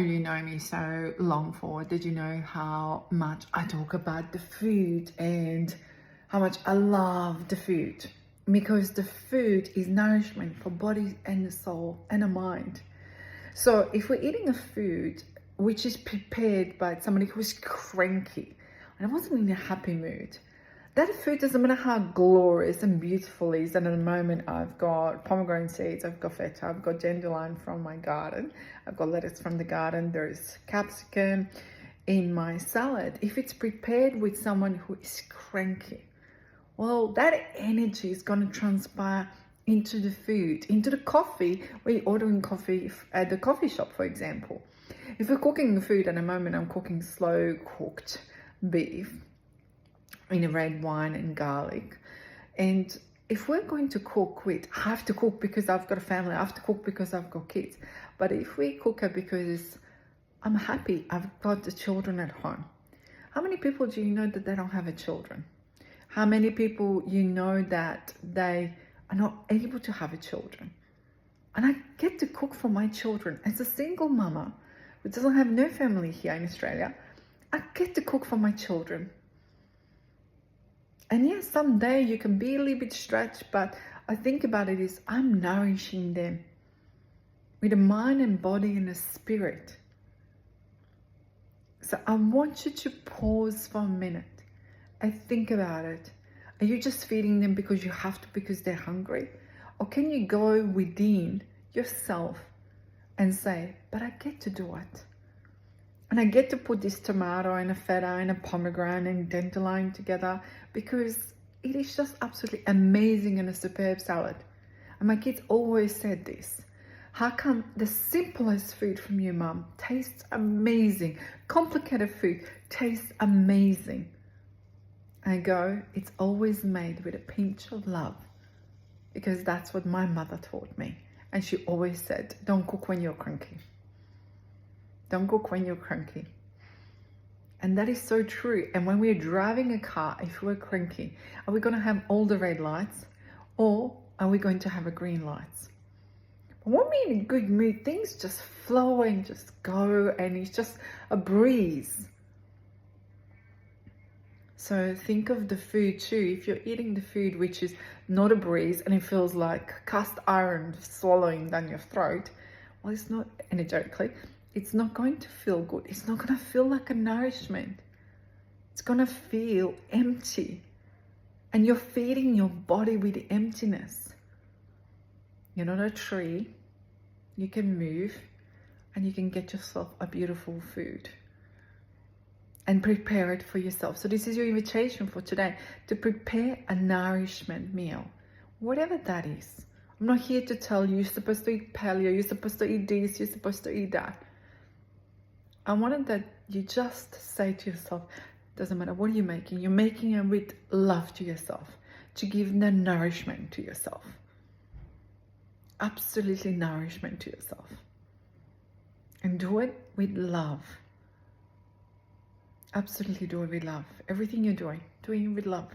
You know me so long for, did you know how much I talk about the food and how much I love the food? Because the food is nourishment for body and the soul and the mind. So if we're eating a food which is prepared by somebody who's cranky and wasn't in a happy mood, that food doesn't matter how glorious and beautiful it is. And at the moment, I've got pomegranate seeds, I've got feta, I've got dandelion from my garden, I've got lettuce from the garden, there's capsicum in my salad. If it's prepared with someone who is cranky, well, that energy is going to transpire into the food, into the coffee. We're ordering coffee at the coffee shop, for example. If we're cooking food at the moment, I'm cooking slow cooked beef in a red wine and garlic. And if we're going to cook with, I have to cook because I've got a family, I have to cook because I've got kids. But if we cook it because I'm happy, I've got the children at home. How many people do you know that they don't have a children? How many people you know that they are not able to have a children? And I get to cook for my children. As a single mama who doesn't have no family here in Australia, I get to cook for my children. And yes, someday you can be a little bit stretched, but I think about it is I'm nourishing them with a mind and body and a spirit. So I want you to pause for a minute and think about it. Are you just feeding them because you have to, because they're hungry? Or can you go within yourself and say, but I get to do it. And I get to put this tomato and a feta and a pomegranate and dandelion together because it is just absolutely amazing and a superb salad. And my kids always said this. How come the simplest food from your mum tastes amazing? Complicated food tastes amazing. I go, it's always made with a pinch of love, because that's what my mother taught me. And she always said, don't cook when you're cranky. Don't cook when you're cranky. And that is so true. And when we're driving a car, if we're cranky, are we going to have all the red lights, or are we going to have a green lights? But when we're in a good mood, things just flow and just go, and it's just a breeze. So think of the food too. If you're eating the food which is not a breeze and it feels like cast iron swallowing down your throat, well, it's not, energetically, it's not going to feel good. It's not going to feel like a nourishment. It's going to feel empty. And you're feeding your body with emptiness. You're not a tree. You can move and you can get yourself a beautiful food and prepare it for yourself. So this is your invitation for today, to prepare a nourishment meal, whatever that is. I'm not here to tell you you're supposed to eat paleo, you're supposed to eat this, you're supposed to eat that. I wanted that you just say to yourself, doesn't matter what you're making, you're making it with love to yourself, to give the nourishment to yourself. Absolutely nourishment to yourself. And do it with love. Absolutely do it with love. Everything you're doing, doing it with love.